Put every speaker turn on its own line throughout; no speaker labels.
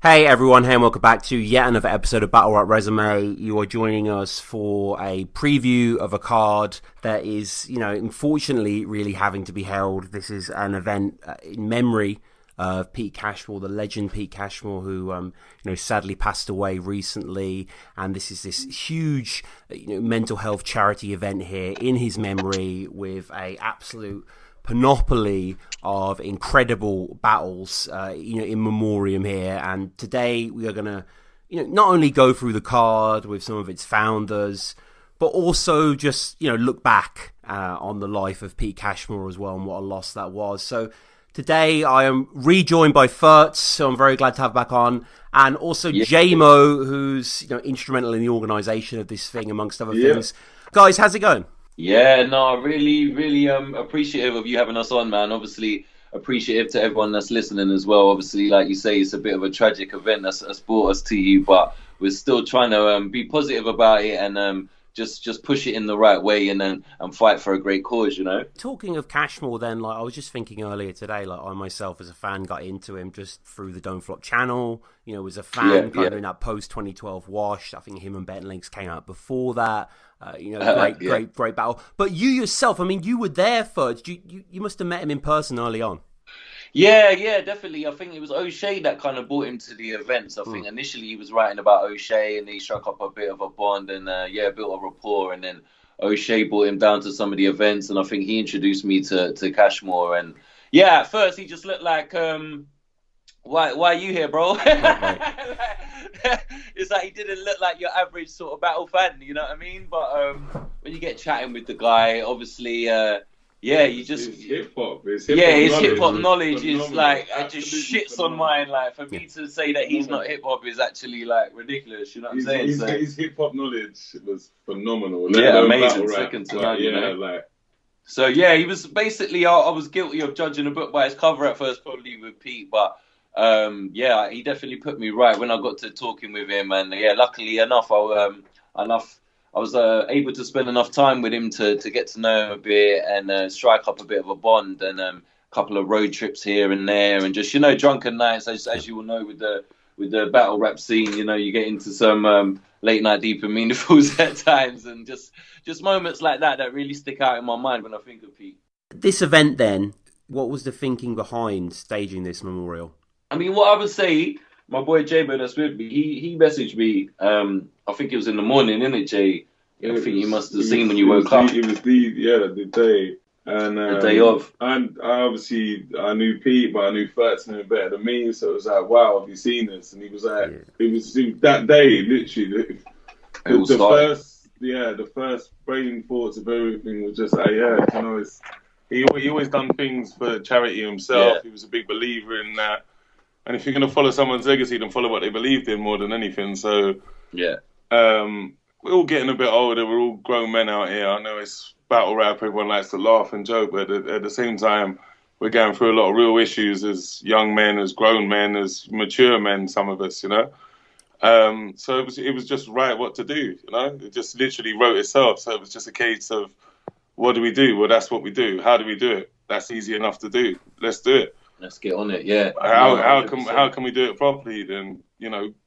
Hey everyone, hey and welcome back to yet another episode of Battle Rap Resume. You are joining us for a preview of a card that is, unfortunately really having to be held. This is an event in memory of Pete Cashmore, the legend Pete Cashmore, who sadly passed away recently. And this is this huge, mental health charity event here in his memory with a absolute panoply of incredible battles, in memoriam here. And today we are going to, not only go through the card with some of its founders, but also just, look back on the life of Pete Cashmore as well and what a loss that was. So today I am rejoined by Furtz, so I'm very glad to have back on, and also Jae Moe, who's instrumental in the organisation of this thing, amongst other things. Guys, how's it going?
Yeah, no, really appreciative of you having us on, man. Obviously, appreciative to everyone that's listening as well. Obviously, like you say, it's a bit of a tragic event that's brought us to you, but we're still trying to be positive about it and just push it in the right way and fight for a great cause,
Talking of Cashmore then, I was just thinking earlier today, I myself as a fan got into him just through the Don't Flop channel, was a fan kind of in that post-2012 wash. I think him and Ben Links came out before that. Great battle. But you yourself, you were there first. You must have met him in person early on.
Yeah, definitely. I think it was O'Shea that kind of brought him to the events. I think initially he was writing about O'Shea and he struck up a bit of a bond and built a rapport. And then O'Shea brought him down to some of the events, and I think he introduced me to Cashmore. And at first he just looked like, why are you here, bro? It's like he didn't look like your average sort of battle fan, you know what I mean? But when you get chatting with the guy, obviously, you just
his hip hop
knowledge is like it just shits on mine. Like for me to say that he's not hip hop is actually like ridiculous. You know what I'm saying?
His hip hop knowledge was phenomenal.
Amazing. Second to none. So he was basically. I was guilty of judging a book by its cover at first, probably with Pete, but. He definitely put me right when I got to talking with him, and luckily enough, I was able to spend enough time with him to get to know him a bit and strike up a bit of a bond, and a couple of road trips here and there, and just drunken nights, as you will know with the battle rap scene, you get into some late night deep and meaningfuls at times, and just moments like that really stick out in my mind when I think of Pete.
This event then, what was the thinking behind staging this memorial?
What I would say, my boy Jae Moe that's with me, he messaged me, I think it was in the morning, innit, Jay? I think you must have seen when you woke up.
It was the day. And,
the day of.
And I knew Pete, but I knew Furtz knew better than me, so it was like, wow, have you seen this? And he was like, it was that day, literally. The first brain thoughts of everything was just like, he always done things for charity himself. He was a big believer in that. And if you're going to follow someone's legacy, then follow what they believed in more than anything. So, we're all getting a bit older. We're all grown men out here. I know it's battle rap. Everyone likes to laugh and joke. But at the same time, we're going through a lot of real issues as young men, as grown men, as mature men, some of us, So it was just right what to do, It just literally wrote itself. So it was just a case of, what do we do? Well, that's what we do. How do we do it? That's easy enough to do. Let's do it.
Let's get on it,
How can we do it properly? Then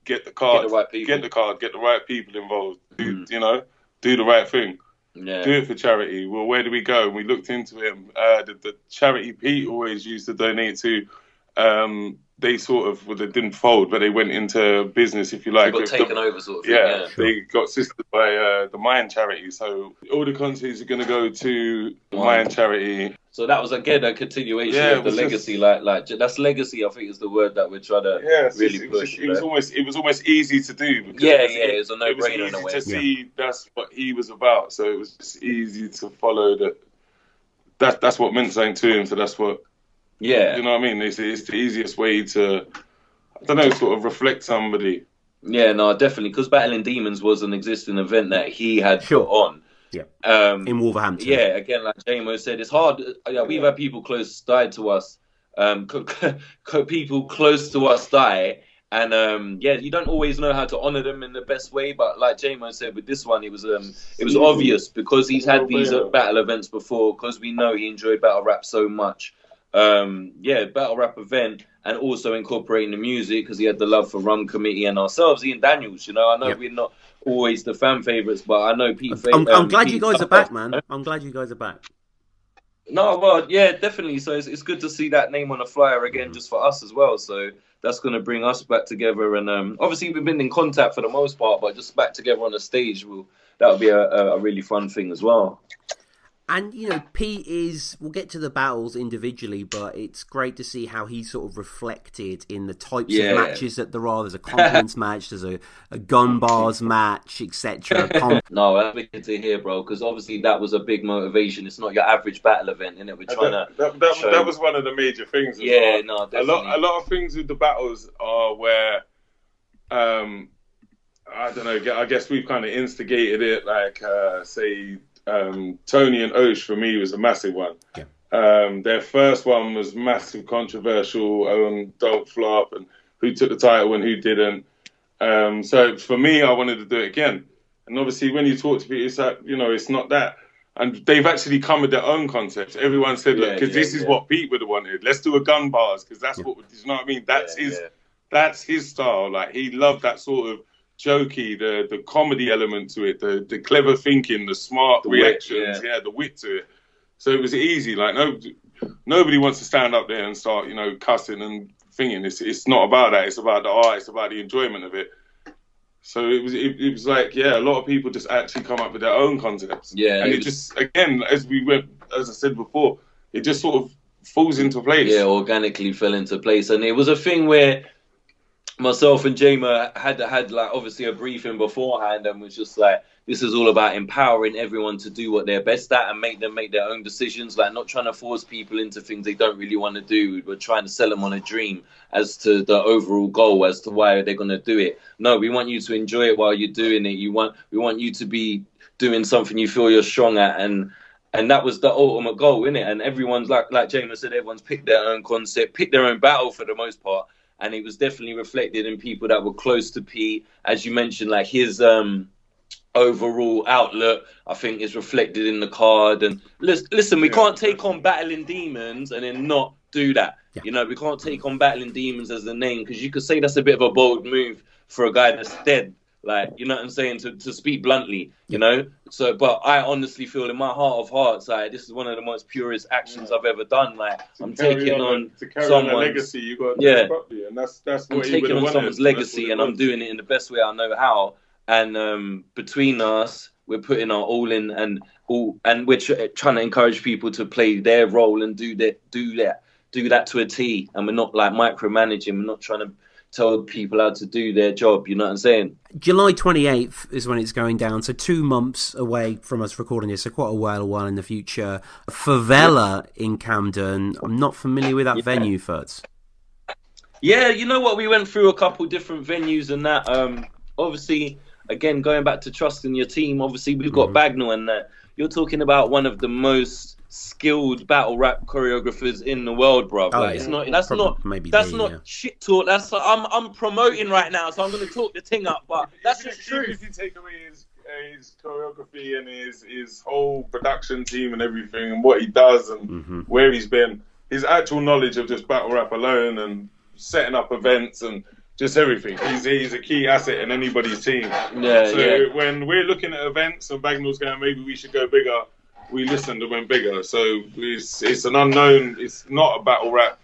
get the card,
get the right people,
get the right people involved. Do the right thing.
Yeah.
Do it for charity. Well, where do we go? And we looked into it. The charity Pete always used to donate to. They sort of they didn't fold, but they went into business, if you like.
They got taken over, sort of thing.
They got assisted by the Mayan charity. So all the concerts are going to go to the Mayan charity.
So that was again a continuation of the legacy. Like that's legacy. I think is the word that we're trying to really push.
It was almost easy to do.
It was a no-brainer in a way.
To see that's what he was about. So it was just easy to follow that. That's what meant something to him. So that's what.
Yeah.
You know what I mean? It's the easiest way to, sort of reflect somebody.
Yeah, no, definitely. Because Battling Demons was an existing event that he had put on.
Yeah. In Wolverhampton.
Yeah, again, like Jae Moe said, it's hard. We've had people close died to us. People close to us die. And you don't always know how to honour them in the best way. But like Jae Moe said, with this one, it was obvious because he's had these battle events before. Because we know he enjoyed battle rap so much. Battle rap event, and also incorporating the music because he had the love for Rum Committee and ourselves, Ian Daniels. You know, I know we're not always the fan favourites, but I know Pete.
I'm glad you guys are back, man. I'm glad you guys are back.
No, well, yeah, definitely. So it's good to see that name on a flyer again, just for us as well. So that's going to bring us back together. And obviously, we've been in contact for the most part, but just back together on the stage, that would be a really fun thing as well.
And, you know, Pete we'll get to the battles individually, but it's great to see how he's sort of reflected in the types of matches that there are. There's a confidence match, there's a gun bars match, etc.
No, that's good to hear, bro, because obviously that was a big motivation. It's not your average battle event, innit? We're trying
that was one of the major things.
Yeah, no, definitely.
A lot of things with the battles are where, I don't know, I guess we've kind of instigated it, like, say... Tony and Osh for me was a massive one. Their first one was massive, controversial. Don't flop, and who took the title and who didn't. So for me, I wanted to do it again. And obviously, when you talk to people, it's like, you know, it's not that. And they've actually come with their own concepts. Everyone said, look, because this is what Pete would have wanted. Let's do a gun bars because that's what, you know what I mean? That's his style. Like, he loved that sort of jokey, the comedy element to it, the clever thinking, the smart reactions, the wit to it. So it was easy. Like, nobody wants to stand up there and start, you know, cussing and thinking. It's not about that. It's about the art. It's about the enjoyment of it. So it was like, a lot of people just actually come up with their own concepts. Yeah, and it just, again, as I said before, it just sort of falls into place.
Yeah, organically fell into place, and it was a thing where myself and Jae Moe had like obviously a briefing beforehand, and was just like, this is all about empowering everyone to do what they're best at and make them make their own decisions, like not trying to force people into things they don't really want to do. We're trying to sell them on a dream as to the overall goal, as to why they're going to do it. No, we want you to enjoy it while you're doing it. We want you to be doing something you feel you're strong at, and that was the ultimate goal, innit? And everyone's like Jae Moe said, everyone's picked their own concept, picked their own battle for the most part. And it was definitely reflected in people that were close to Pete. As you mentioned, like his overall outlook, I think, is reflected in the card. And listen, we can't take on Battling Demons and then not do that. Yeah. You know, we can't take on Battling Demons as the name, because you could say that's a bit of a bold move for a guy that's dead. Like, you know what I'm saying, to speak bluntly, you know? So, but I honestly feel in my heart of hearts, like, this is one of the most purest actions I've ever done. Like, I'm taking on someone's
legacy, you got to do it properly, and that's what
I'm taking on someone's legacy, and I'm doing it in the best way I know how. And between us, we're putting our all in, and we're trying to encourage people to play their role and do that to a T. And we're not like micromanaging. We're not trying to tell people how to do their job, you know what I'm saying?
July 28th is when it's going down, so 2 months away from us recording this, so quite a while in the future. Favela in Camden. I'm not familiar with that venue, Fertz.
Yeah, you know what? We went through a couple different venues and that. Obviously, again, going back to trusting your team, obviously we've got Bagnall and that. You're talking about one of the most skilled battle rap choreographers in the world, bro.
Oh,
like,
yeah.
it's not. That's not shit talk. That's I'm promoting right now, so I'm going to talk the thing up. But that's the truth.
If you take away his choreography and his whole production team and everything, and what he does and where he's been, his actual knowledge of just battle rap alone and setting up events and just everything. He's a key asset in anybody's team. When we're looking at events and Bagnall's going, maybe we should go bigger, we listened and went bigger. So it's an unknown. It's not a battle rap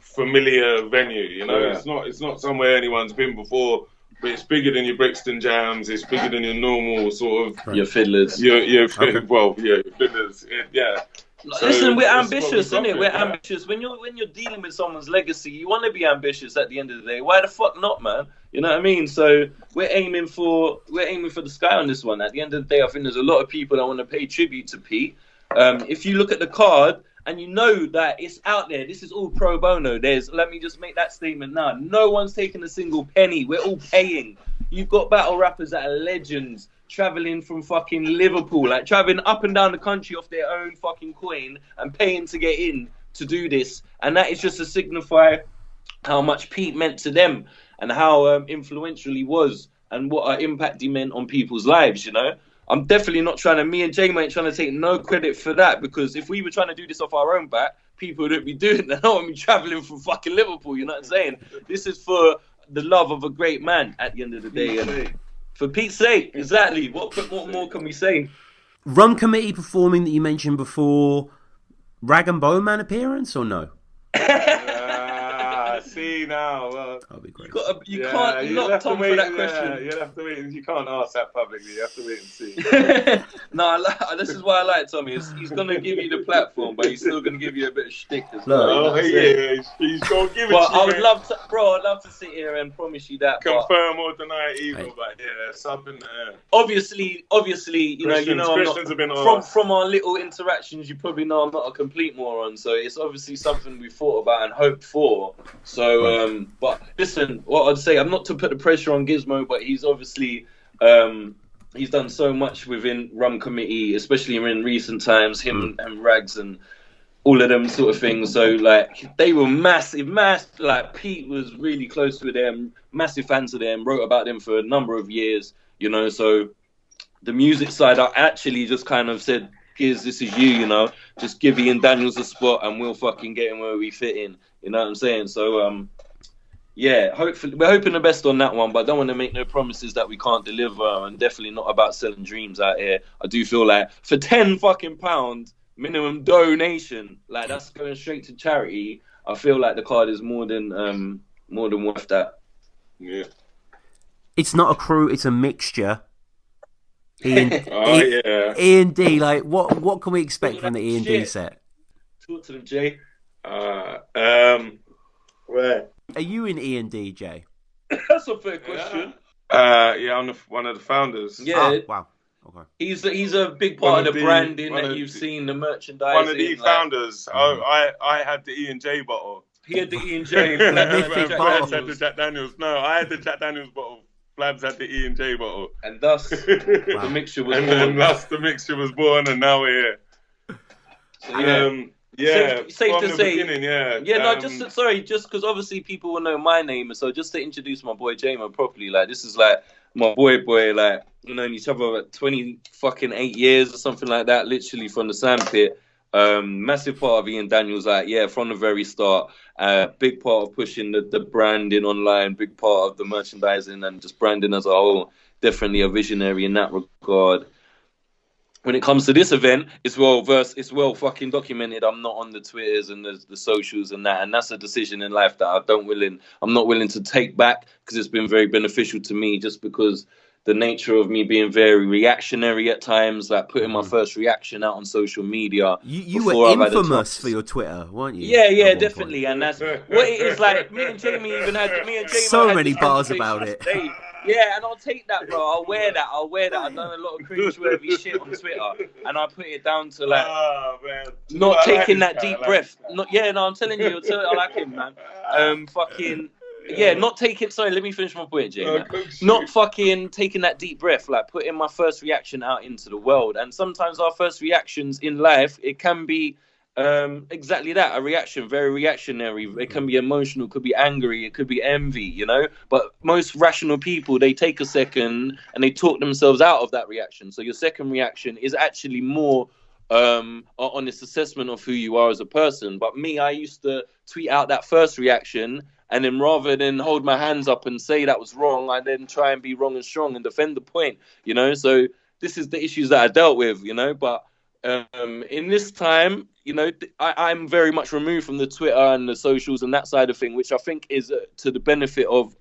familiar venue. You know, it's not somewhere anyone's been before. But it's bigger than your Brixton Jams. It's bigger than your normal sort of
your fiddlers.
Your fiddlers. Yeah.
So listen, we're ambitious, isn't it? We're ambitious. When you're dealing with someone's legacy, you want to be ambitious at the end of the day. Why the fuck not, man? You know what I mean? So we're aiming for the sky on this one. At the end of the day, I think there's a lot of people that want to pay tribute to Pete. If you look at the card and you know that it's out there, this is all pro bono. Let me just make that statement now. No one's taking a single penny. We're all paying. You've got battle rappers that are legends, traveling from fucking Liverpool, like traveling up and down the country off their own fucking coin and paying to get in to do this. And that is just to signify how much Pete meant to them and how influential he was and what an impact he meant on people's lives, you know? I'm definitely not me and Jae Moe ain't trying to take no credit for that, because if we were trying to do this off our own back, people that be doing that. I don't want me travelling from fucking Liverpool, you know what I'm saying? This is for the love of a great man at the end of the day. And for Pete's sake, exactly. What more can we say?
Rum Committee performing that you mentioned before, Rag and Bone Man appearance or no?
See now,
that'll be great.
You can't knock Tom for that question.
You'll have to wait. You can't ask that publicly. You have to wait and see.
No, this is why I like Tommy. He's gonna give you the platform, but he's still gonna give you a bit of shtick as well.
He's gonna give it.
But I would love to, bro. I'd love to sit here and promise you that.
Confirm or deny either, but there's something there.
Obviously,
Christians have been
from our little interactions. You probably know I'm not a complete moron, so it's obviously something we thought about and hoped for. So, but listen, what I'd say, I'm not to put the pressure on Gizmo, but he's obviously, he's done so much within Rum Committee, especially in recent times, him and Rags and all of them sort of things. So, like, they were massive, like, Pete was really close to them, massive fans of them, wrote about them for a number of years, you know, so the music side, I actually just kind of said, Giz, this is you, you know, just give Ian Daniels a spot and we'll fucking get him where we fit in. You know what I'm saying? So, yeah, hopefully we're hoping the best on that one, but I don't want to make no promises that we can't deliver, and definitely not about selling dreams out here. I do feel like for £10 fucking minimum donation, like that's going straight to charity. I feel like the card is more than worth that.
Yeah.
It's not a crew; it's a mixture. E&D, like what can we expect from the E&D set?
Talk to them, Jay.
Where?
Are you in E&D, Jay?
That's a fair question.
I'm one of the founders.
Yeah.
Wow. Okay.
He's a big part of the branding that you've seen, the merchandising.
One of the founders. I had the E&J bottle.
He had the E&J.
Flabs had the Jack Daniels. No, I had the Jack Daniels bottle. Flabs had the E&J bottle.
And thus, the mixture was born.
And thus the mixture was born, and now we're here. So,
safe to say.
Just
because obviously people will know my name, so just to introduce my boy Jae Moe properly, like this is like my boy, like we've known each other about 28 years or something like that, literally from the sandpit. Massive part of Ian Daniels, like from the very start, big part of pushing the branding online, big part of the merchandising and just branding as a whole. Definitely a visionary in that regard. When it comes to this event, it's well fucking documented. I'm not on the Twitters and the socials and that, and that's a decision in life that I'm not willing to take back, because it's been very beneficial to me, just because the nature of me being very reactionary at times, like putting my first reaction out on social media.
You were infamous for your Twitter, weren't you?
Yeah, definitely, and that's what it is. Like me and Jamie had
so many bars about it.
Yeah, and I'll take that, bro. I'll wear that. I've done a lot of cringe-worthy shit on Twitter, and I put it down to like not taking that deep breath. I'm telling you, I like him, man. Not taking. Sorry, let me finish my point, Jay. Not fucking taking that deep breath, like putting my first reaction out into the world. And sometimes our first reactions in life, it can be exactly that, a reaction, very reactionary. It can be emotional, it could be angry, it could be envy, you know. But most rational people, they take a second and they talk themselves out of that reaction. So your second reaction is actually more an honest assessment of who you are as a person. But me, I used to tweet out that first reaction, and then rather than hold my hands up and say that was wrong, I then try and be wrong and strong and defend the point, you know. So this is the issues that I dealt with, you know. But in this time, you know, I'm very much removed from the Twitter and the socials and that side of thing, which I think is to the benefit of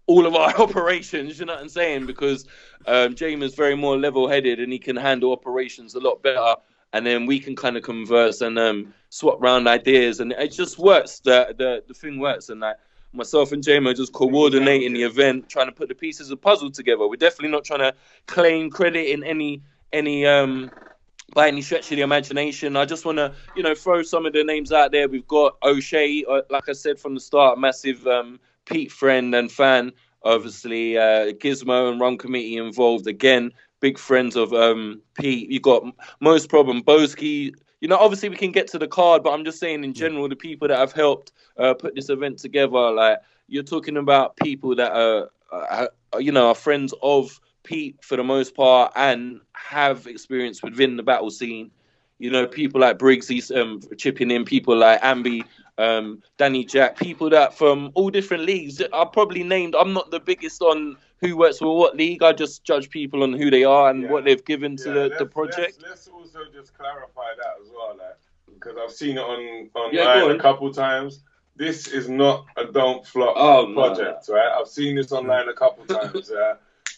all of our operations, you know what I'm saying? Because James is very more level-headed and he can handle operations a lot better. And then we can kind of converse and swap around ideas, and it just works. The thing works, and like myself and Jae Moe just coordinating the event, trying to put the pieces of the puzzle together. We're definitely not trying to claim credit in any by any stretch of the imagination. I just want to, you know, throw some of the names out there. We've got O'Shea, like I said from the start, massive Pete friend and fan. Obviously, Gizmo and Rum Committee involved again. Big friends of Pete. You got Most Problem, Boski. You know, obviously we can get to the card, but I'm just saying in general, the people that have helped put this event together. Like, you're talking about people that are friends of Pete for the most part and have experience within the battle scene. people like Briggs, he's chipping in, people like Ambi, Danny Jack, people that from all different leagues. I probably named. I'm not the biggest on who works for what league. I just judge people on who they are and what they've given to the project.
Let's also just clarify that as well, because I've seen it online a couple times. This is not a don't flop project, right? I've seen this online a couple times,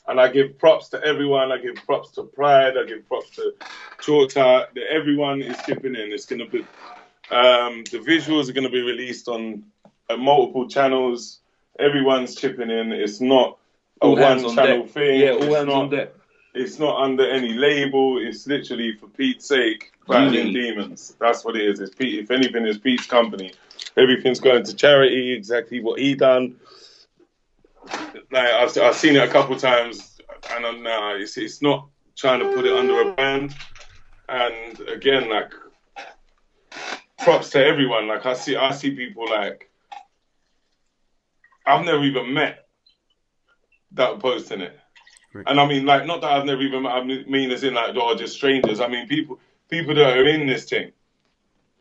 and I give props to everyone. I give props to Pride. I give props to Chota. Everyone is chipping in. It's going to be the visuals are going to be released on multiple channels. Everyone's chipping in. It's not a one-channel thing.
Yeah, all hands on deck.
It's not under any label. It's literally for Pete's sake, battling demons. That's what it is. It's Pete. If anything, it's Pete's company. Everything's going to charity. Exactly what he done. Like I've seen it a couple times, and it's not trying to put it under a band. And again, like, props to everyone. Like I see people like I've never even met that are posting it. And I mean, like, not that I've never even met, I mean as in, like, just strangers. I mean, people that are in this thing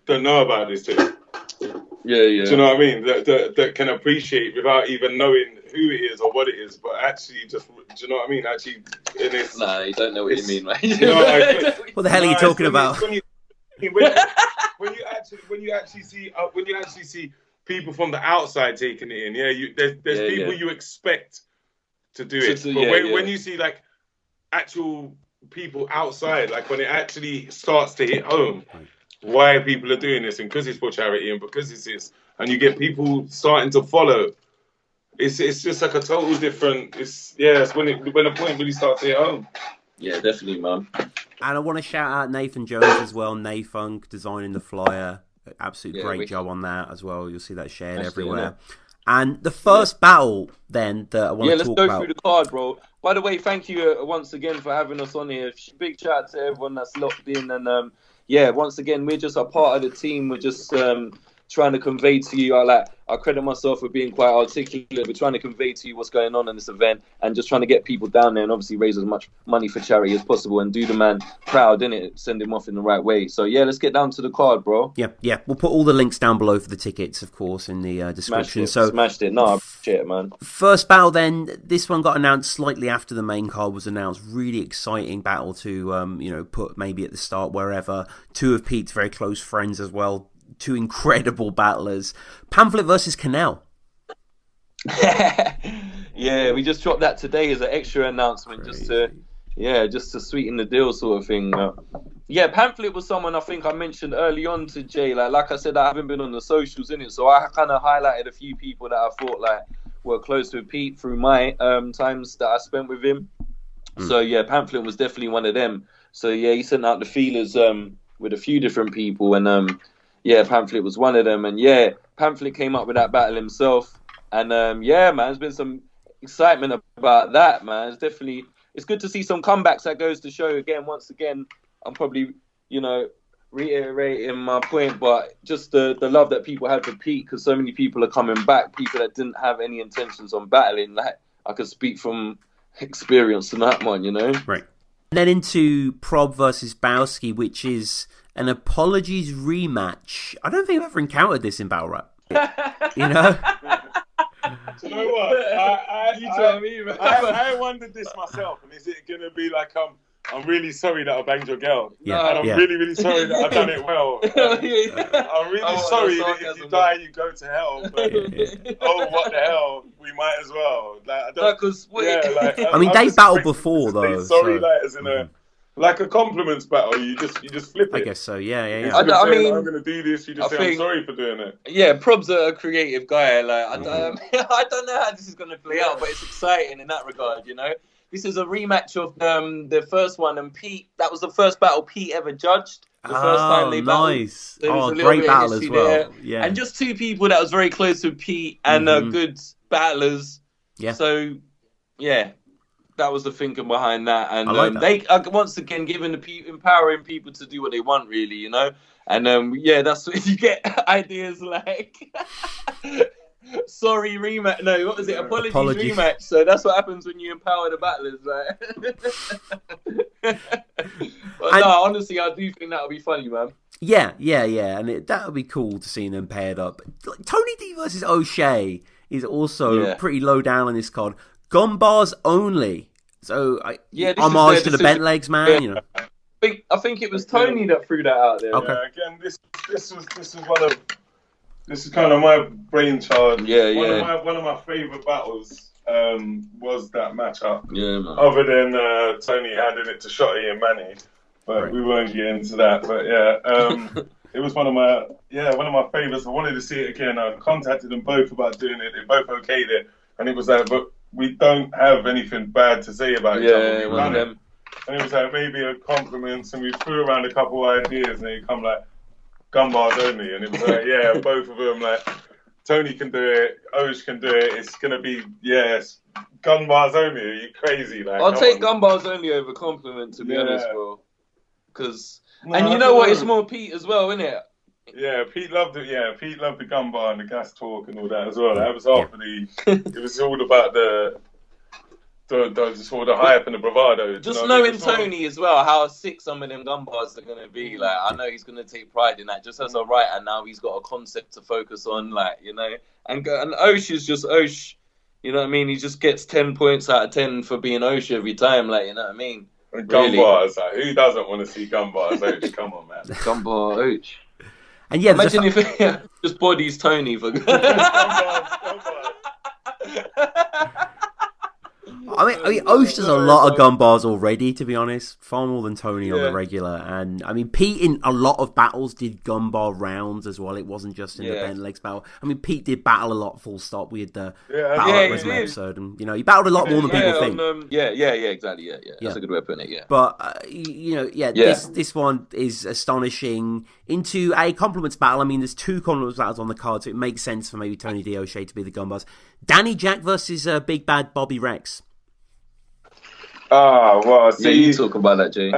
don't know about this thing.
Yeah.
Do you know what I mean? That can appreciate without even knowing who it is or what it is, but actually just, do you know what I mean? Actually,
nah, you don't know what you mean, right?
You know, like,
what the hell are you talking about?
When you actually see people from the outside taking it in, there's people you expect to do it. But when you see like actual people outside, like when it actually starts to hit home, why people are doing this, and because it's for charity and because it's this, and you get people starting to follow, it's just like a total different. It's when the point really starts to hit home.
Yeah, definitely, man.
And I want to shout out Nathan Jones as well. Nafunk designing the flyer, absolute great job on that as well. You'll see that shared everywhere. And the first battle, then, that I want to talk about. Yeah, let's
go through the card, bro. By the way, thank you once again for having us on here. Big shout out to everyone that's locked in. And, once again, we're just a part of the team. We're just trying to convey to you, I credit myself with being quite articulate. We're trying to convey to you what's going on in this event and just trying to get people down there and obviously raise as much money for charity as possible and do the man proud, innit? Send him off in the right way. So, let's get down to the card, bro.
Yeah. We'll put all the links down below for the tickets, of course, in the description.
Smashed it. No, I appreciate it, man.
First battle, then. This one got announced slightly after the main card was announced. Really exciting battle to, put maybe at the start, wherever. Two of Pete's very close friends as well. Two incredible battlers. Pamphlet versus Canal.
Yeah, we just dropped that today as an extra announcement. Crazy. just to sweeten the deal sort of thing. Pamphlet was someone I think I mentioned early on to Jay. Like I said, I haven't been on the socials in it, so I kind of highlighted a few people that I thought were close with Pete through my times that I spent with him. So Pamphlet was definitely one of them. So he sent out the feelers with a few different people, and Pamphlet was one of them. And Pamphlet came up with that battle himself. And man, there's been some excitement about that, man. It's good to see some comebacks. That goes to show once again, I'm probably, reiterating my point, but just the love that people have for Pete, because so many people are coming back, people that didn't have any intentions on battling. I could speak from experience on that one,
Right. And then into Prob versus Bowski, which is an apologies rematch. I don't think I've ever encountered this in Battle Rap.
Do you know what? You tell me, man. I wondered this myself, and is it going to be like I'm really sorry that I banged your girl.
Yeah.
And I'm really, really sorry that I've done it well. I'm really sorry that if you die, you go to hell. But, what the hell? We might as well.
They battled before, though.
Sorry, as in a compliments battle. You just flip it.
I guess so, yeah.
I'm going to do this. You just say, I'm sorry for doing it.
Yeah, Prob's a creative guy. I don't know how this is going to play out, but it's exciting in that regard, This is a rematch of the first one, and Pete, that was the first battle Pete ever judged. The first time they battled.
Nice. Great battle as well.
There.
Yeah.
And just two people that was very close to Pete and good battlers.
Yeah. So,
that was the thinking behind that. And
like that.
They are once again empowering people to do what they want, really, And that's what you get ideas like. Sorry rematch. No, what was it? Apologies rematch. So that's what happens when you empower the battlers, right? But no, honestly, I do think that would be funny, man.
Yeah, and that would be cool to see them paired up. Like, Tony D versus O'Shea is also pretty low down on this card. Gun bars only. So, homage to the bent legs, man. You know.
I think it was Tony that threw that out there.
Okay.
Again, this is kind of my brainchild. One of my favourite battles was that matchup.
Yeah, man.
Other than Tony handing it to Shotty and Manny, but we won't get into that. But it was one of my favourites. I wanted to see it again. I contacted them both about doing it. They both okayed it, and it was like, but we don't have anything bad to say about each other. We ran it. And it was like maybe a compliment, and we threw around a couple ideas, and they come like gun bars only, and it was like, both of them, like Tony can do it, Osh can do it. It's gonna be gun bars only. Are you crazy? Like,
I'll take gun bars only over compliment, to be honest, bro. And you know what? It's more Pete as well, isn't it?
Yeah, Pete loved it. Yeah, Pete loved the gun bar and the gas talk and all that as well. That was half of the. It was all about the hype and the bravado.
Just knowing Tony as well, how sick some of them gun bars are going to be. Like, I know he's going to take pride in that. Just as a writer, now he's got a concept to focus on, like, you know. And Osh is just Osh. You know what I mean? He just gets 10 points out of 10 for being Osh every time, like, you know what I mean?
And gun bars, like, who doesn't want to see gun bars? Osh, come on, man.
Gun bar Osh.
And yeah,
imagine if it just bodies Tony for gun bars.
I mean, Osh does a lot of gun bars already, to be honest. Far more than Tony on the regular. And, I mean, Pete in a lot of battles did gun bar rounds as well. It wasn't just in the bent legs battle. I mean, Pete did battle a lot, full stop. We had the Battle at Resume episode. And, you know, he battled a lot more than people think.
Exactly. Yeah. That's a good way of putting it, yeah.
But, this one is astonishing. Into a compliments battle. I mean, there's 2 compliments battles on the card, so it makes sense for maybe Tony D. O'Shea to be the gun bars. Danny Jack versus Big Bad Bobby Rex.
Well, see,
you talk about that, Jay.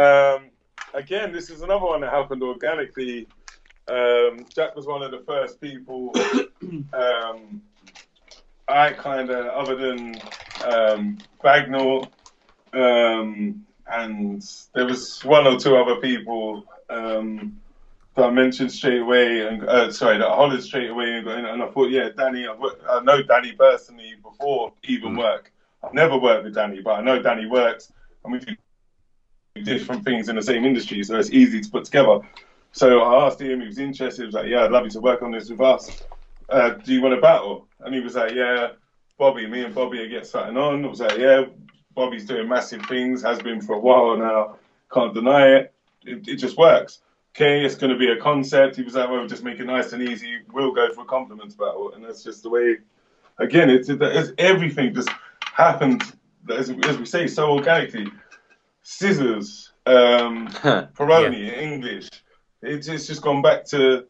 Again, this is another one that happened organically. Jack was one of the first people I kind of, other than Bagnall, and there was 1 or 2 other people that I mentioned straight away, that I hollered straight away, and I thought, Danny, I know Danny personally before even work. I've never worked with Danny, but I know Danny works, and we do different things in the same industry, so it's easy to put together. So I asked him, he was interested, he was like, I'd love you to work on this with us. Do you want to battle? And he was like, Bobby, me and Bobby are getting something on. I was like, Bobby's doing massive things, has been for a while now, can't deny it. It just works. Okay, it's going to be a concept. He was like, well, just make it nice and easy. We'll go for a compliments battle. And that's just the way, again, it's everything just happened, as we say, so organically. Scissors, Peroni, English. It's just gone back to,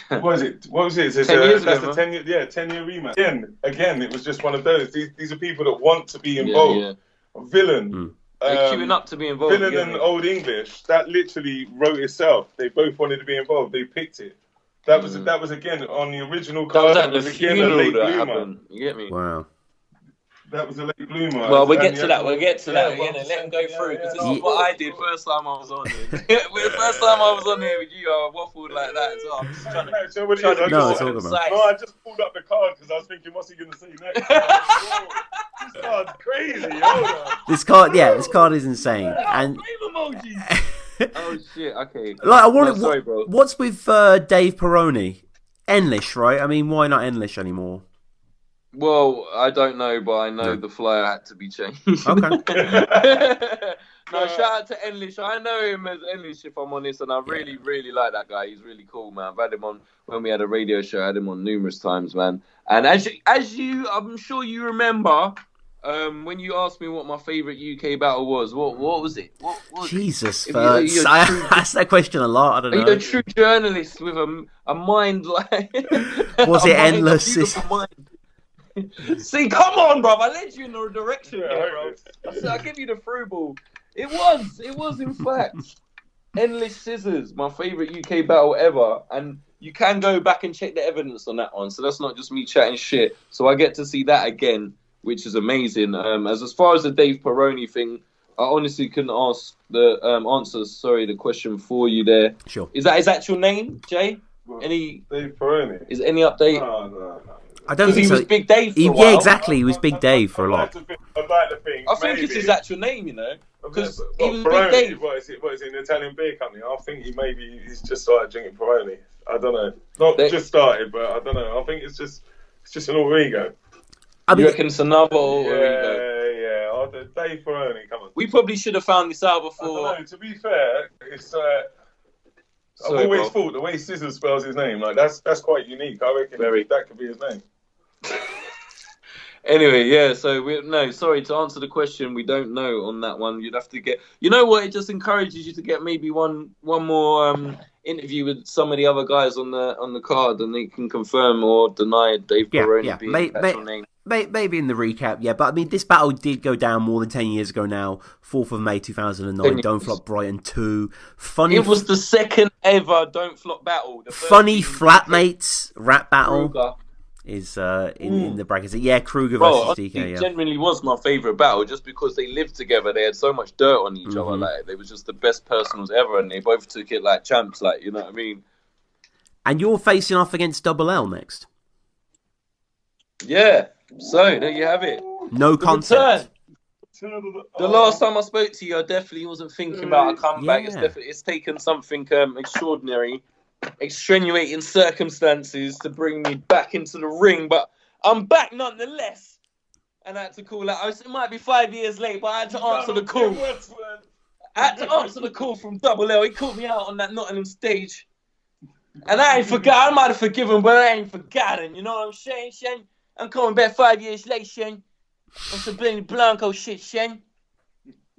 what was it?
10 years ago,
that's the 10 year, 10-year rematch. Again, it was just one of those. These are people that want to be involved. Villain.
They're queuing up to be involved.
Villain and Old English, that literally wrote itself. They both wanted to be involved. They picked it. That was again on the original card.
That was again a late bloomer. You get me?
Wow.
That was a late bloomer.
Well, we'll get to that. Let them go through, because this is what I did first time I was on here. The first time I was on here with you, I waffled like that. So I'm just trying to
I just pulled up the card because I was thinking, what's he going to say next? This card's crazy.
This card is insane. And
oh shit! Okay.
Sorry, bro. What's with Dave Peroni? English, right? I mean, why not English anymore?
Well, I don't know, but I know the flyer had to be changed.
Okay.
No, shout out to English. I know him as English, if I'm honest, and I really, really like that guy. He's really cool, man. I've had him on when we had a radio show. I had him on numerous times, man. And as you, I'm sure you remember, when you asked me what my favourite UK battle was, what was it? What was
Jesus, I ask that question a lot. I don't know.
Are you a true journalist with a mind like?
Was it endless?
See, come on, bro. I led you in the direction, bro. I give you the through ball. It was in fact Endless Scissors, my favourite UK battle ever, and you can go back and check the evidence on that one. So that's not just me chatting shit. So I get to see that again, which is amazing. As far as the Dave Peroni thing, I honestly couldn't ask the answer. The question for you there.
Sure.
Is that his actual name, Jay? Any?
Dave Peroni.
Is any update?
No.
I don't think
he
so.
was Big Dave for a while.
Yeah, exactly. He was Big Dave for a lot.
I'd like to think.
I think it's his actual name, you know, because he was
Peroni,
Big Dave.
What is it? An Italian beer company? I think he's just started drinking Peroni. I don't know. Not just started, but I don't know. I think it's just an alter ego.
You reckon it's another alter ego?
Yeah. Oh, Dave Peroni, come on.
We probably should have found this out before.
I don't know, to be fair, it's. I've always thought the way Scissors spells his name, like that's quite unique. I reckon that could be his name.
Anyway, yeah. So sorry to answer the question. We don't know on that one. You'd have to get. You know what? It just encourages you to get maybe one more interview with some of the other guys on the card, and they can confirm or deny Dave Peroni being his actual name.
Maybe in the recap, yeah. But I mean, this battle did go down more than 10 years ago now. 4th of May 2009, Don't Flop Brighton 2.
It was the second ever Don't Flop battle.
Funny Flatmates rap battle is in the brackets. Yeah, Kruger versus DK.
It genuinely was my favourite battle just because they lived together. They had so much dirt on each other. Like, they were just the best personals ever, and they both took it like champs. Like, you know what I mean? And
you're facing off against Double L next.
Yeah. So there you have it.
No concept.
The last time I spoke to you, I definitely wasn't thinking about a comeback. Yeah. It's taken something extraordinary, extenuating circumstances to bring me back into the ring, but I'm back nonetheless. And I had to call out. It might be 5 years late, but I had to answer the call. I had to answer the call from Double L. He called me out on that Nottingham stage, and I ain't forgot. I might have forgiven, but I ain't forgotten. You know what I'm saying, Shane? I'm coming back 5 years late, Shane. On some Benny Blanco shit, Shane.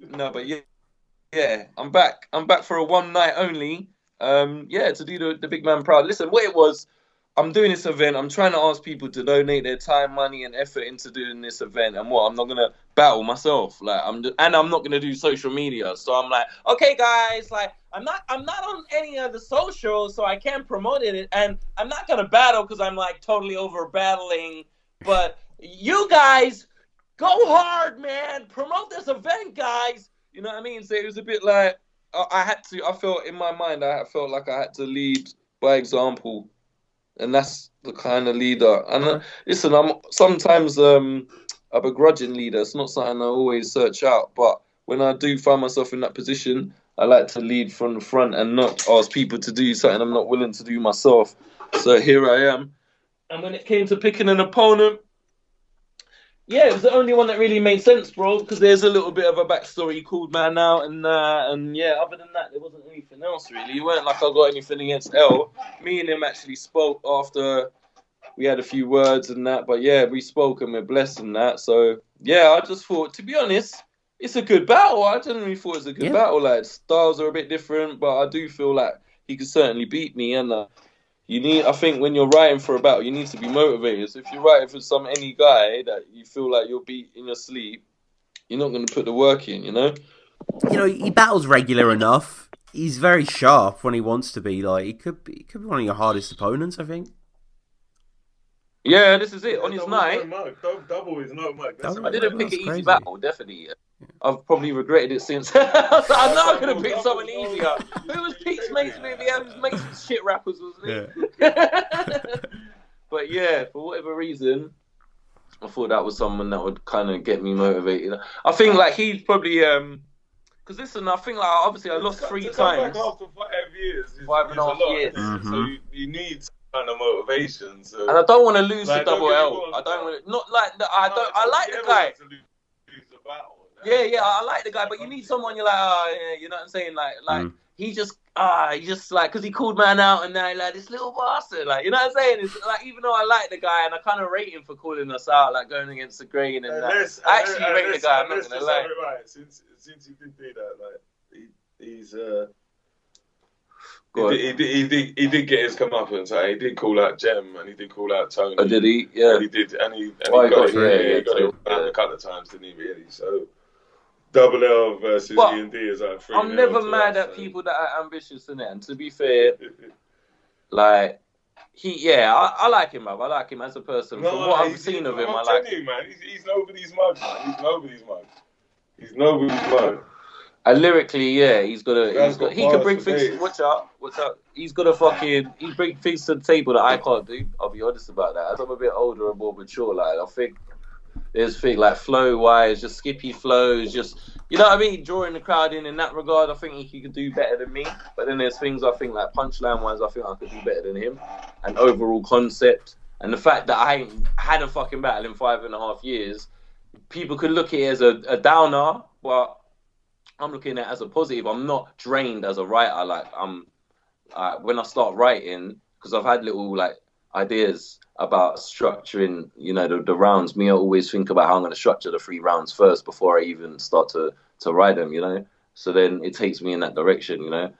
No, but yeah, I'm back. I'm back for a one night only. To do the big man proud. Listen, what it was, I'm doing this event. I'm trying to ask people to donate their time, money, and effort into doing this event. And I'm not gonna battle myself. Like I'm not gonna do social media. So I'm like, okay, guys, like I'm not on any of the socials, so I can't promote it. And I'm not gonna battle because I'm like totally over battling. But you guys, go hard, man. Promote this event, guys. You know what I mean? So it was a bit like I felt in my mind, I felt like I had to lead by example. And that's the kind of leader. And listen, I'm sometimes a begrudging leader. It's not something I always search out. But when I do find myself in that position, I like to lead from the front and not ask people to do something I'm not willing to do myself. So here I am. And when it came to picking an opponent, yeah, it was the only one that really made sense, bro, because there's a little bit of a backstory. He called man out, and yeah, other than that, there wasn't anything else, really. It weren't like I got anything against L. Me and him actually spoke after we had a few words and that, but yeah, we spoke and we're blessed and that. So, yeah, I just thought, to be honest, it's a good battle. I genuinely thought it was a good battle. Like, styles are a bit different, but I do feel like he could certainly beat me, and I think when you're writing for a battle, you need to be motivated. So if you're writing for any guy that you feel like you'll beat in your sleep, you're not going to put the work in, you know?
You know, he battles regular enough. He's very sharp when he wants to be. Like, he could be one of your hardest opponents, I think.
Yeah, this is it. On his night.
Double is no mug.
I didn't pick an easy battle, definitely. Yeah. I've probably regretted it since. I know I could have picked someone easier. Who was Pete's mates with? He was mates with shit rappers, wasn't he? Yeah. But yeah, for whatever reason, I thought that was someone that would kind of get me motivated. I think like he's probably because listen, I think like obviously I lost 3 times.
Back after 5 years,
5.5 years.
Mm-hmm. So you need some kind of motivation. So.
And I don't want to lose to Double L. I don't want to, not like I like the guy. Yeah, I like the guy, but you need someone you're like, you know what I'm saying? Like he just like, because he called man out and now like this little bastard, like, you know what I'm saying? It's like, even though I like the guy and I kind of rate him for calling us out, like going against the grain and I actually rate the guy. I'm not gonna lie.
Right. Since he did do that, like he's he did get his comeuppance. He did call out Jem and he did call out Tony.
Oh, did he? Yeah.
And he did, and he got it a couple of times, didn't he? Really? So. Double L versus E&D is like 3.
I'm never mad at people that are ambitious in it. And to be fair, like I like him, man. I like him as a person. From what I've seen of him, I like him.
Man, he's nobody's mug, man. He's nobody's mug.
And lyrically, yeah, he can bring things.
days.
Watch out. He bring things to the table that I can't do. I'll be honest about that. As I'm a bit older and more mature, like I think there's things like flow wise, just skippy flows, just you know what I mean, drawing the crowd in that regard. I think he could do better than me. But then there's things I think like punchline wise, I think I could do better than him. And overall concept and the fact that I ain't had a fucking battle in 5.5 years, people could look at it as a downer, but I'm looking at it as a positive. I'm not drained as a writer. Like when I start writing, because I've had little like ideas about structuring, you know, the rounds. Me, I always think about how I'm going to structure the 3 rounds first before I even start to write them. You know, so then it takes me in that direction. You know,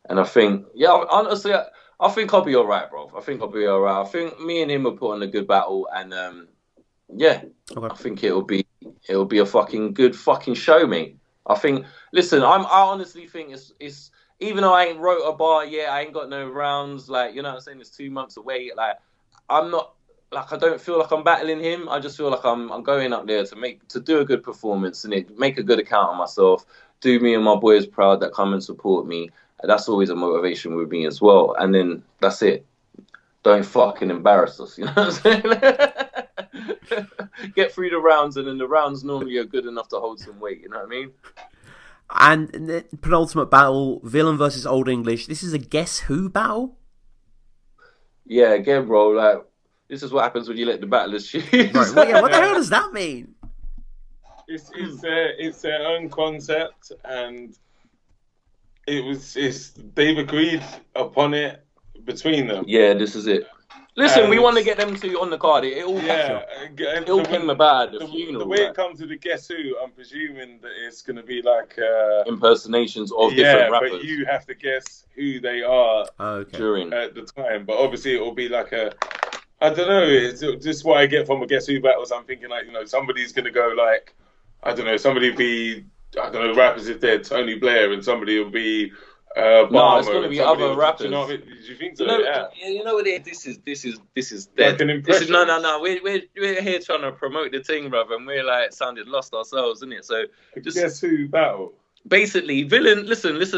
and I think, yeah, honestly, I think I'll be all right, bro. I think I'll be all right. I think me and him will put on a good battle, and yeah, okay. I think it'll be a fucking good fucking show, mate. I think. Listen, I honestly think it's even though I ain't wrote a bar yet, I ain't got no rounds. Like, you know what I'm saying? It's 2 months away. Like, I'm not like I don't feel like I'm battling him. I just feel like I'm going up there to do a good performance and make a good account of myself. Do me and my boys proud that come and support me. And that's always a motivation with me as well. And then that's it. Don't fucking embarrass us. You know what I'm saying? Get through the rounds, and then the rounds normally are good enough to hold some weight. You know what I mean?
And the penultimate battle, Villain versus Old English. This is a Guess Who battle?
Yeah, again, bro, like, this is what happens when you let the battlers choose.
Right, well, yeah, what the hell does that mean?
It's their own concept, and they've agreed upon it between them.
Yeah, this is it. Listen, we want to get them two on the card. It all came about the funeral.
The way it comes to the Guess Who, I'm presuming that it's going to be like
impersonations of different rappers.
But you have to guess who they are
during
at the time. But obviously, it will be like I don't know. It's just what I get from a Guess Who battles. I'm thinking like, you know, somebody's going to go like, I don't know, somebody will be, I don't know, rappers if they're Tony Blair, and somebody will be.
No, it's going to be other rappers.
Do you think so?
You know what it is? This is dead.
Like
this is no. We're here trying to promote the thing, brother, and we're like sounded lost ourselves, isn't it? So just
Guess Who battle.
Basically, Villain. Listen. This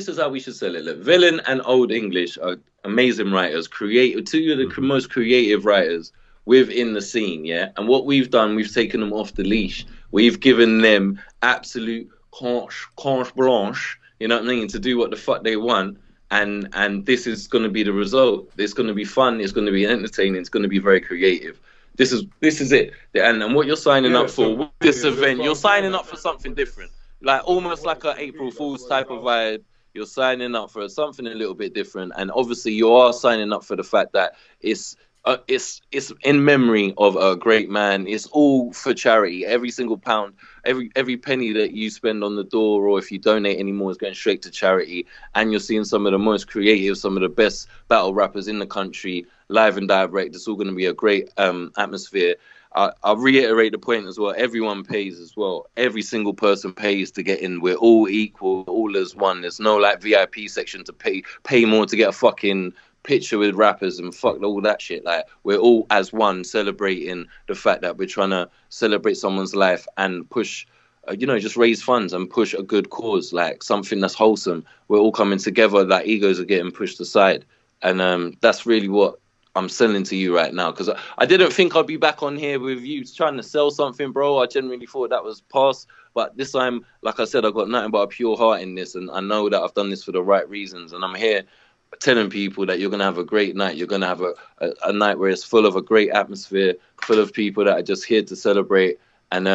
is how we should sell it. Look, Villain and Old English are amazing writers, two of the most creative writers within the scene. Yeah, and what we've done, we've taken them off the leash. We've given them absolute carte blanche. You know what I mean? To do what the fuck they want, and this is going to be the result. It's going to be fun. It's going to be entertaining. It's going to be very creative. This is it. And what you're signing up for with this event, you're signing up for something different, like almost like an April Fool's type of vibe. You're signing up for something a little bit different, and obviously you are signing up for the fact that it's in memory of a great man. It's all for charity. Every single pound, every penny that you spend on the door, or if you donate anymore, is going straight to charity. And you're seeing some of the most creative, some of the best battle rappers in the country, live and direct. It's all going to be a great atmosphere. I'll reiterate the point as well. Everyone pays as well. Every single person pays to get in. We're all equal, all as one. There's no like VIP section to pay more to get a fucking picture with rappers and fuck all that shit. Like, we're all as one, celebrating the fact that we're trying to celebrate someone's life and push, just raise funds and push a good cause, like something that's wholesome. We're all coming together, like egos are getting pushed aside. And that's really what I'm selling to you right now, because I didn't think I'd be back on here with you trying to sell something, bro. I genuinely thought that was past, but this time, like I said, I've got nothing but a pure heart in this, and I know that I've done this for the right reasons, and I'm here telling people that you're going to have a great night. You're going to have a night where it's full of a great atmosphere, full of people that are just here to celebrate, and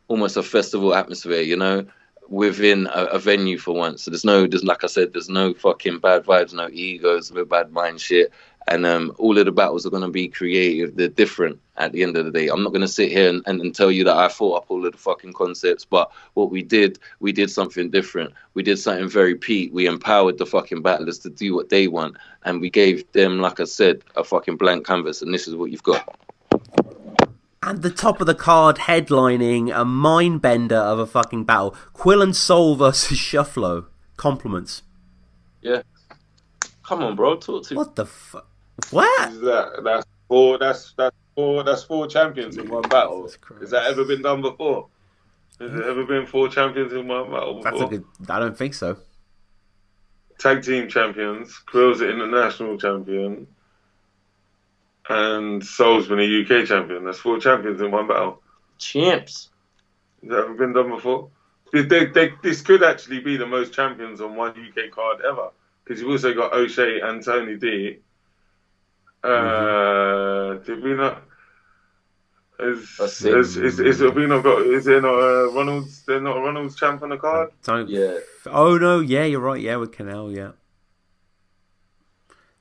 almost a festival atmosphere, within a venue for once. So there's like I said, there's no fucking bad vibes, no egos, no bad mind shit. And all of the battles are going to be creative. They're different at the end of the day. I'm not going to sit here and tell you that I thought up all of the fucking concepts, but what we did something different. We did something very Pete. We empowered the fucking battlers to do what they want. And we gave them, like I said, a fucking blank canvas. And this is what you've got.
And the top of the card, headlining a mind bender of a fucking battle. Quill and Soul versus Shufflo. Compliments.
Yeah. Come on, bro. Talk to me.
What the fuck? What?
That's four champions in one battle. Has that ever been done before? Has there ever been 4 champions in one battle before?
I don't think so.
Tag team champions, Quill's the international champion, and Soul's been a UK champion. That's 4 champions in one battle.
Champs.
Has that ever been done before? This could actually be the most champions on one UK card ever, because you've also got O'Shea and Tony D. Did we not? Is we not got? Is there not a Ronald's? There's not a Ronald's champ on the card?
Yeah.
Oh no, yeah, you're right. Yeah, with Canal, yeah.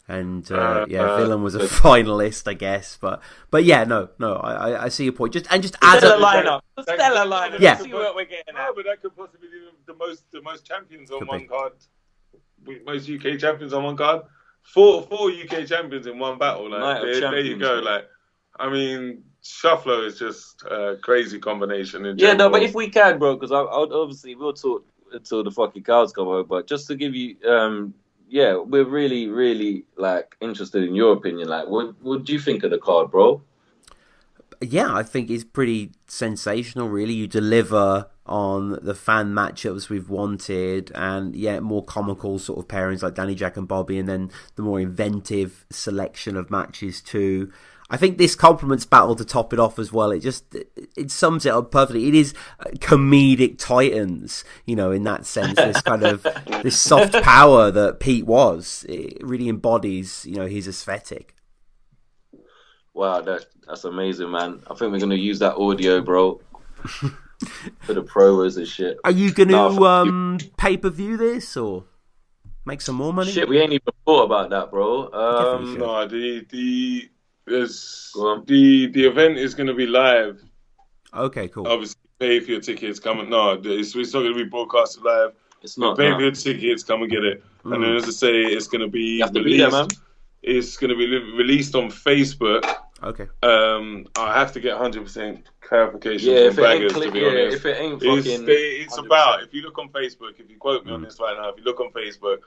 And Villain was a finalist, I guess, but yeah, no, I see your point. Just add
Stellar lineup.
Yeah.
See what we're getting at.
But that could possibly be the most champions on one card. Most UK champions on one card. Four UK champions in one battle. Like there you go. Like, I mean, Shuffler is just a crazy combination.
But if we can, bro, because obviously we'll talk until the fucking cows come home. But just to give you, we're really, really like interested in your opinion. Like, what do you think of the card, bro?
Yeah, I think it's pretty sensational. Really, you deliver on the fan matchups we've wanted, and more comical sort of pairings like Danny, Jack, and Bobby, and then the more inventive selection of matches too. I think this complements Battle to top it off as well. It sums it up perfectly. It is comedic Titans, in that sense. This kind of this soft power that Pete was. It really embodies, his aesthetic.
Wow, that's amazing, man. I think we're gonna use that audio, bro, for the promos and shit.
Are you gonna pay-per-view this or make some more money?
Shit, we ain't even thought about that, bro.
No, the event is going to be live.
Okay, cool.
Obviously, pay for your tickets. Come and it's not going to be broadcasted live.
It's not.
Pay for your tickets. Come and get it. And then, as I say, it's going to be released.
Be there, man.
It's going to be released on Facebook.
Okay.
I have to get 100% clarification from Baggers, to be honest.
If it ain't fucking...
It's about, if you look on Facebook, if you quote me on this right now, if you look on Facebook,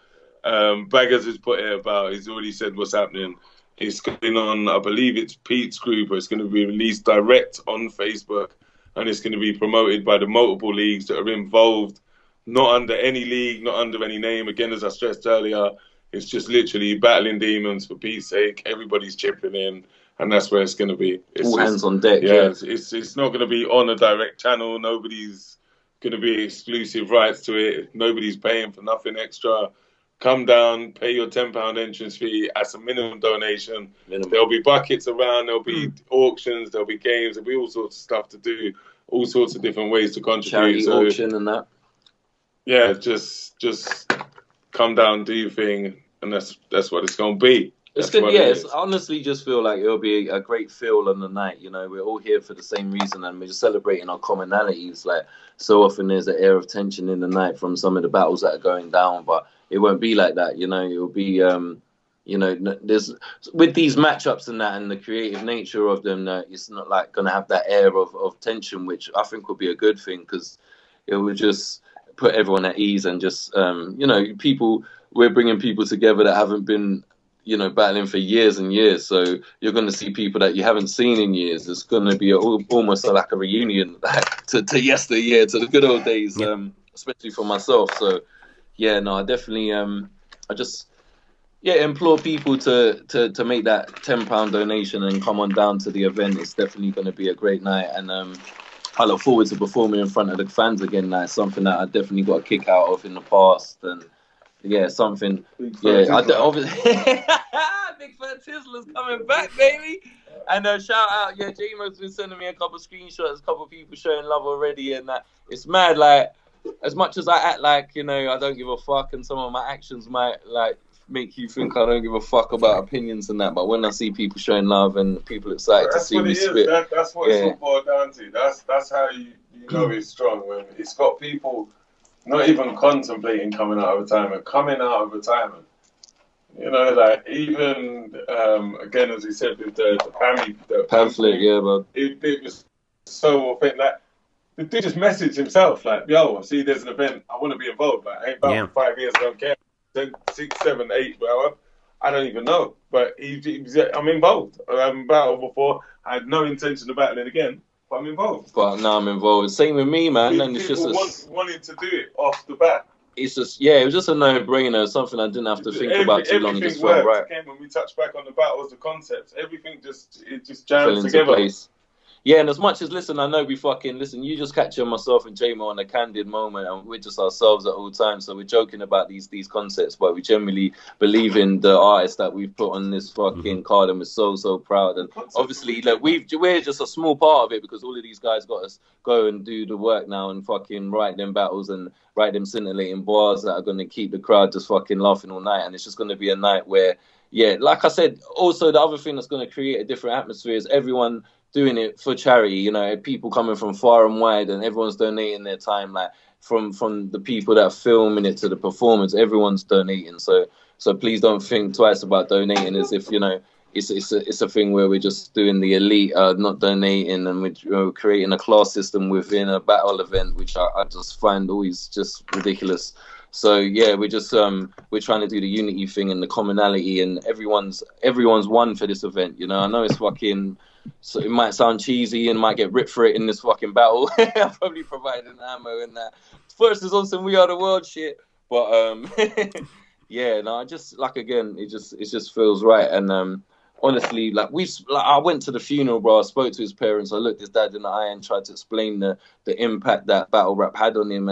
Baggers has put it about, he's already said what's happening. It's going on, I believe it's Pete's group, but it's going to be released direct on Facebook, and it's going to be promoted by the multiple leagues that are involved, not under any league, not under any name. Again, as I stressed earlier, it's just literally battling demons for Pete's sake. Everybody's chipping in, and that's where it's going to be.
All hands on deck.
Yeah, it's not going to be on a direct channel. Nobody's going to be exclusive rights to it. Nobody's paying for nothing extra. Come down, pay your £10 entrance fee as a minimum donation. There'll be buckets around, there'll be auctions, there'll be games, there'll be all sorts of stuff to do, all sorts of different ways to contribute.
Charity auction and that.
Yeah, just come down, do your thing, and that's what it's going to be.
It's good, yeah. It's honestly just feel like it'll be a great feel on the night. We're all here for the same reason, and we're just celebrating our commonalities. Like, so often there's an air of tension in the night from some of the battles that are going down, but it won't be like that. It'll be, there's with these matchups and that, and the creative nature of them. It's not like gonna have that air of tension, which I think will be a good thing, because it will just put everyone at ease and just, people. We're bringing people together that haven't been, battling for years and years. So you're going to see people that you haven't seen in years. It's going to be almost like a reunion to yesteryear, to the good old days, especially for myself. So, yeah, no, I definitely, implore people to make that £10 donation and come on down to the event. It's definitely going to be a great night. And I look forward to performing in front of the fans again. That's something that I definitely got a kick out of in the past. And yeah, something. Obviously, Big Fat Tizzler's coming back, baby. And shout out, Jae Moe's been sending me a couple of screenshots, a couple of people showing love already, and it's mad. Like, as much as I act like I don't give a fuck, and some of my actions might like make you think I don't give a fuck about opinions and that, but when I see people showing love and people excited to see me spit,
that's what it's all boiled down to. That's how you know it's strong, when it's got people not even contemplating coming out of retirement, coming out of retirement. Like, even again, as we said with the
pamphlet, but
it was so authentic. Like, the dude just messaged himself, like, "Yo, see, there's an event. I want to be involved. Like, I ain't battling for 5 years. I don't care. 10, 6, 7, 8, whatever. I don't even know. But I'm involved. I haven't battled before. I had no intention of battling again. But I'm involved.
But now I'm involved. Same with me, man. And it's
People
just
wanted to do it off the bat.
It's just, it was just a no-brainer. Something I didn't have to think about too long. It just felt right.
Again, when we touch back on the battles, the concepts, everything just jammed together.
Place. Yeah, and as much as, listen, I know we fucking, listen, you just capture myself and Jae Moe in a candid moment, and we're just ourselves at all times, so we're joking about these concepts, but we generally believe in the artists that we've put on this fucking card, and we're so proud. And obviously, like, we're just a small part of it, because all of these guys got us go and do the work now and fucking write them battles and write them scintillating bars that are going to keep the crowd just fucking laughing all night. And it's just going to be a night where, like I said, also the other thing that's going to create a different atmosphere is everyone doing it for charity, you know, people coming from far and wide, and everyone's donating their time, like from the people that are filming it to the performers, everyone's donating. So please don't think twice about donating as if, you know, it's a thing where we're just doing the elite, not donating, and we're creating a class system within a battle event, which I just find always just ridiculous. So yeah, we're just we're trying to do the unity thing and the commonality, and everyone's won for this event. You know, I know it's fucking. So it might sound cheesy and might get ripped for it in this fucking battle. I'm probably providing ammo in that. First is on some We Are the World shit, but I just like, again, it just feels right. And honestly, like I went to the funeral, bro. I spoke to his parents. I looked his dad in the eye and tried to explain the impact that battle rap had on him,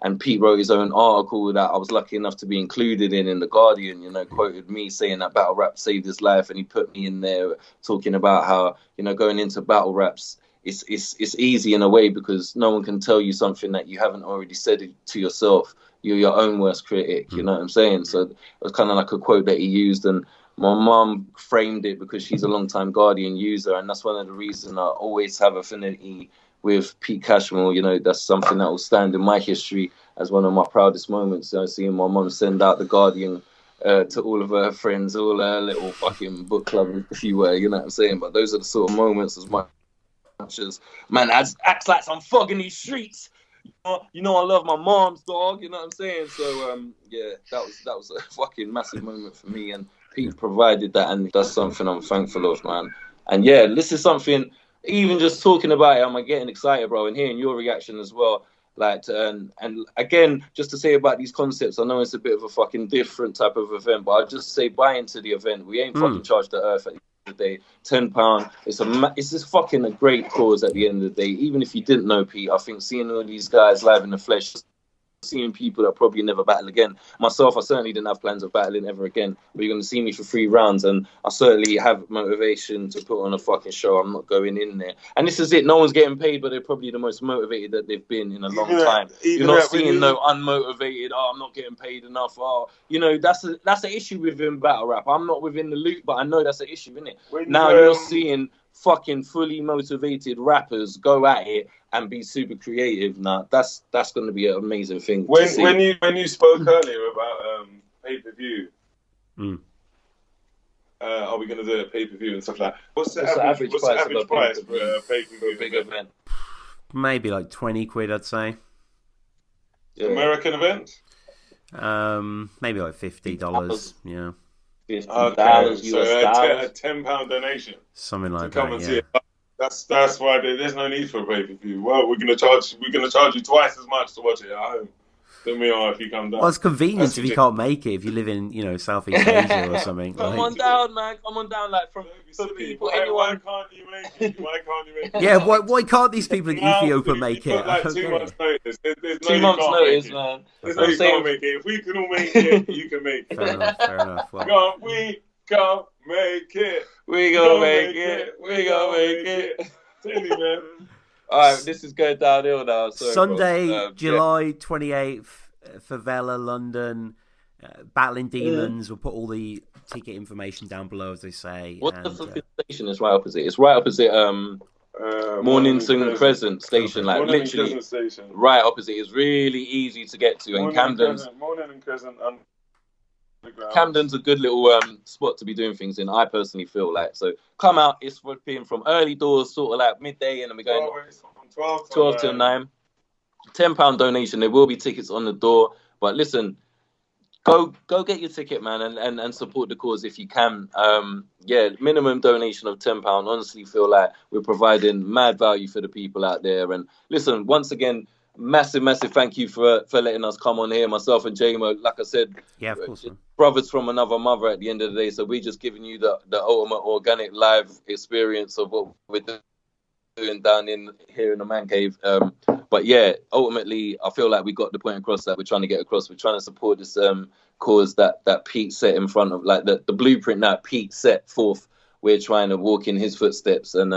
and Pete wrote his own article that I was lucky enough to be included in The Guardian, you know, quoted me saying that battle rap saved his life, and he put me in there talking about how, you know, going into battle raps, it's easy in a way because no one can tell you something that you haven't already said to yourself. You're your own worst critic, you know what I'm saying? So it was kind of like a quote that he used, and my mum framed it because she's a long-time Guardian user, and that's one of the reasons I always have affinity with Pete Cashmore. You know, that's something that will stand in my history as one of my proudest moments. You know, seeing my mum send out The Guardian to all of her friends, all her little fucking book club, if you were, you know what I'm saying? But those are the sort of moments, as much as, man, acts like I'm fogging these streets. You know I love my mom's, dog, you know what I'm saying? So, that was a fucking massive moment for me, and Pete provided that, and that's something I'm thankful of, man. And yeah, this is something, even just talking about it, I'm getting excited, bro, and hearing your reaction as well. Like, and again, just to say about these concepts, I know it's a bit of a fucking different type of event, but I'll just say buy into the event. We ain't fucking charged the earth at the end of the day. £10. It's just fucking a great cause at the end of the day. Even if you didn't know Pete, I think seeing all these guys live in the flesh, seeing people that probably never battle again. Myself, I certainly didn't have plans of battling ever again, but you're going to see me for 3 rounds, and I certainly have motivation to put on a fucking show. I'm not going in there. And this is it. No one's getting paid, but they're probably the most motivated that they've been in a long time. You're not seeing no unmotivated, I'm not getting paid enough. You know, that's an issue within battle rap. I'm not within the loop, but I know that's an issue, isn't it? Now you're seeing fucking fully motivated rappers go at it and be super creative. Now that's going to be an amazing thing.
When you spoke earlier about pay-per-view, are we going to do a pay-per-view and stuff like that? What's the average price for a pay-per-view
big event?
Maybe like £20, I'd say.
Yeah. American event?
Maybe like $50. Yeah.
Okay, so a £10 donation,
something like
to come
that.
And see it. That's why there's no need for a pay-per-view. Well, we're gonna charge you twice as much to watch it at home than we are if you come down.
Well, it's convenient if you can't make it, if you live in, you know, Southeast Asia or something.
Come on down, man. Come on down, like from people.
Why can't you make it?
Yeah, why can't these people in Ethiopia make it?
Like 2 months notice. There's
2 months notice, man.
There's no you can't make it. If we can all make it, you can make it.
Fair enough. Well,
we can't make it.
We gonna make it. We gonna make it.
Tell you, man.
Alright, this is going downhill now. Sorry,
Sunday, July 28th, Favela, London, Battling Demons. We'll put all the ticket information down below, as they say.
What the fucking station is right opposite? It's right opposite Mornington Crescent Station, like literally right opposite. It's really easy to get to, and Camden's a good little spot to be doing things in, I personally feel like. So come out, it's being from early doors, sort of like midday, and then we're going 12 till 9. £10 donation. There will be tickets on the door. But listen, go get your ticket, man, and support the cause if you can. Minimum donation of £10. Honestly, feel like we're providing mad value for the people out there. And listen, once again, massive thank you for letting us come on here, myself and Jae Moe. Like I said,
yeah, of course,
brothers from another mother at the end of the day. So we're just giving you the ultimate organic live experience of what we're doing down here in the man cave. But yeah, ultimately, I feel like we got the point across that we're trying to get across. We're trying to support this cause that Pete set in front of, like the blueprint that Pete set forth. We're trying to walk in his footsteps and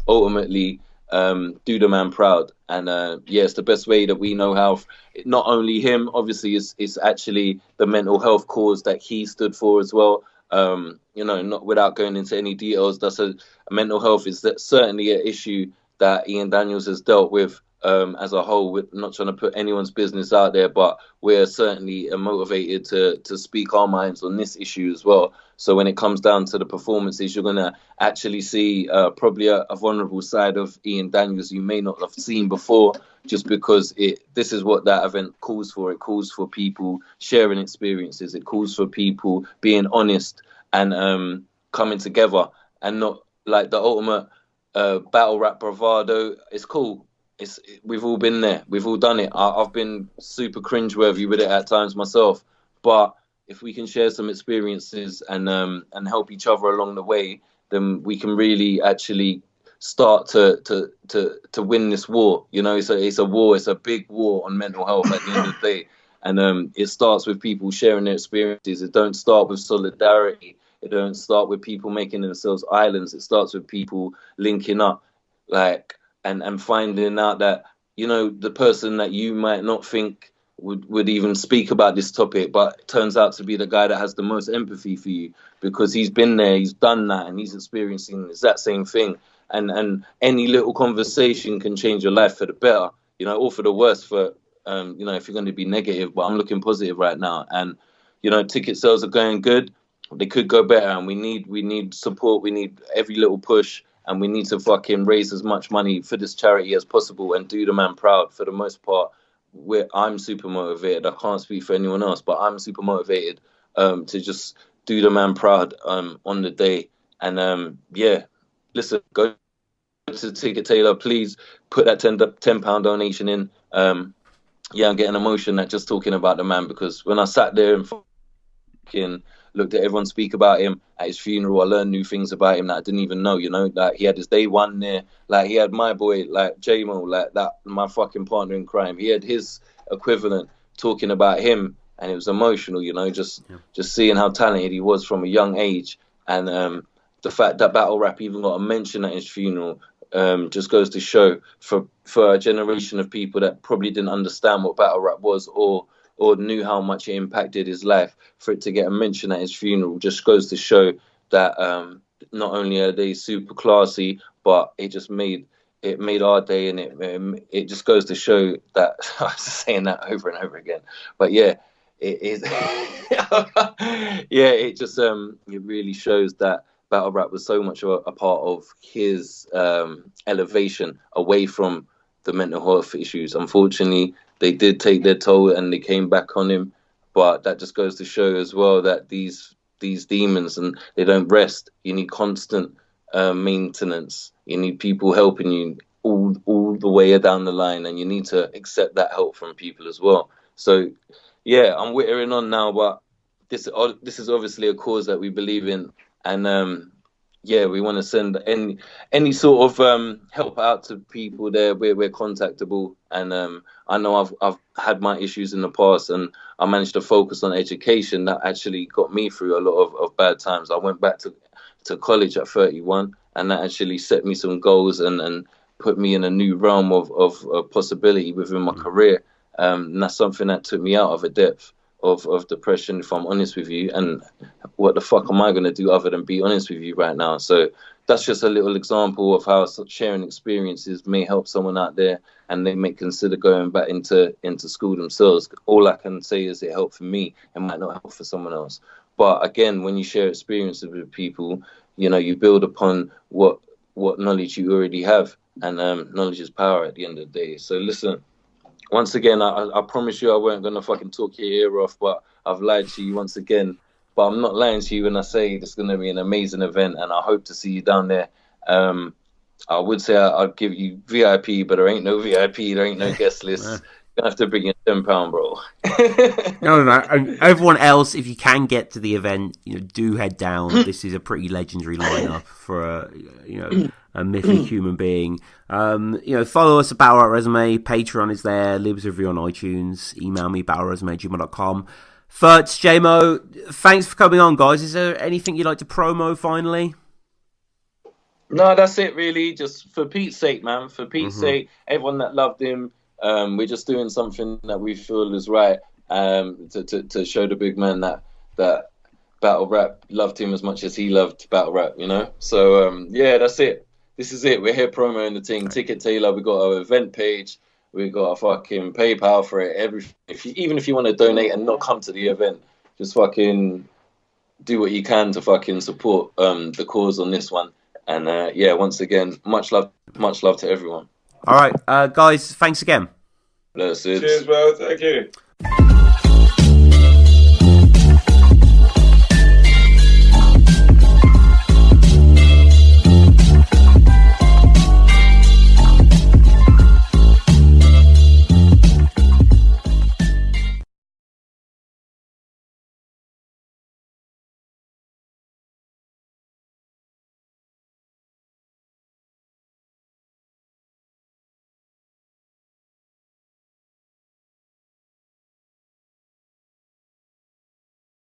ultimately do the man proud. And it's the best way that we know how. Not only him, obviously, it's actually the mental health cause that he stood for as well. Not without going into any details, that's a mental health is certainly an issue that Ian Daniels has dealt with as a whole. We're not trying to put anyone's business out there, but we're certainly motivated to speak our minds on this issue as well. So when it comes down to the performances, you're going to actually see probably a vulnerable side of Ian Daniels you may not have seen before, just because this is what that event calls for. It calls for people sharing experiences. It calls for people being honest and coming together, and not like the ultimate battle rap bravado. It's cool. We've all been there. We've all done it. I've been super cringeworthy with it at times myself. But if we can share some experiences and help each other along the way, then we can really actually start to win this war. You know, it's a war. It's a big war on mental health at the end of the day. And it starts with people sharing their experiences. It don't start with solidarity. It don't start with people making themselves islands. It starts with people linking up, and finding out that, you know, the person that you might not think would even speak about this topic, but turns out to be the guy that has the most empathy for you, because he's been there, he's done that, and he's experiencing the exact same thing. And any little conversation can change your life for the better, you know, or for the worse, for if you're going to be negative. But I'm looking positive right now, and you know, ticket sales are going good. They could go better, and we need support. We need every little push, and we need to fucking raise as much money for this charity as possible and do the man proud. For the most part, I'm super motivated. I can't speak for anyone else, but I'm super motivated to just do the man proud on the day. And listen, go to Ticket Taylor, please put that £10 donation in. I'm getting emotion at just talking about the man, because when I sat there and fucking looked at everyone speak about him at his funeral, I learned new things about him that I didn't even know, you know, like he had his day one there, like he had my boy, like Jae Moe, like that, my fucking partner in crime, he had his equivalent talking about him, and it was emotional, you know, just seeing how talented he was from a young age. And the fact that battle rap even got a mention at his funeral just goes to show for a generation of people that probably didn't understand what battle rap was, or knew how much it impacted his life, for it to get a mention at his funeral just goes to show that not only are they super classy, but it just made our day. And it just goes to show that I was saying that over and over again, but yeah, it is it just it really shows that battle rap was so much a part of his elevation away from the mental health issues. Unfortunately, they did take their toll and they came back on him, but that just goes to show as well that these demons, and they don't rest. You need constant maintenance. You need people helping you all the way down the line, and you need to accept that help from people as well. So yeah, I'm wittering on now, but this is obviously a cause that we believe in, and we want to send any sort of help out to people there. We're contactable, and I know I've had my issues in the past, and I managed to focus on education. That actually got me through a lot of bad times. I went back to college at 31, and that actually set me some goals and put me in a new realm of possibility within my career. And that's something that took me out of a depth of depression, if I'm honest with you. And what the fuck am I going to do other than be honest with you right now? So that's just a little example of how sharing experiences may help someone out there, and they may consider going back into school themselves. All I can say is it helped for me. It might not help for someone else. But again, when you share experiences with people, you know, you build upon what knowledge you already have, and knowledge is power at the end of the day. So listen, once again, I promise you I weren't going to fucking talk your ear off, but I've lied to you once again. But I'm not lying to you when I say it's going to be an amazing event, and I hope to see you down there. I would say I'll give you VIP, but there ain't no VIP, there ain't no guest list. You're gonna have to bring in £10, bro.
No, man. Everyone else, if you can get to the event, do head down. This is a pretty legendary lineup for a mythic human being. Follow us at Battle Rap Resume. Patreon is there. Leave us a review on iTunes. Email me battleresume@gmail.com. Fertz, Jae Moe, thanks for coming on, guys. Is there anything you'd like to promo finally?
No, that's it, really. Just for Pete's sake, man. For Pete's sake, everyone that loved him, we're just doing something that we feel is right to show the big man that battle rap loved him as much as he loved battle rap, So, that's it. This is it. We're here promoting the thing. Ticket Taylor, we got our event page. We got a fucking PayPal for it. Even if you want to donate and not come to the event, just fucking do what you can to fucking support the cause on this one. And once again, much love to everyone.
All right, guys, thanks again.
Cheers, bro. Thank you.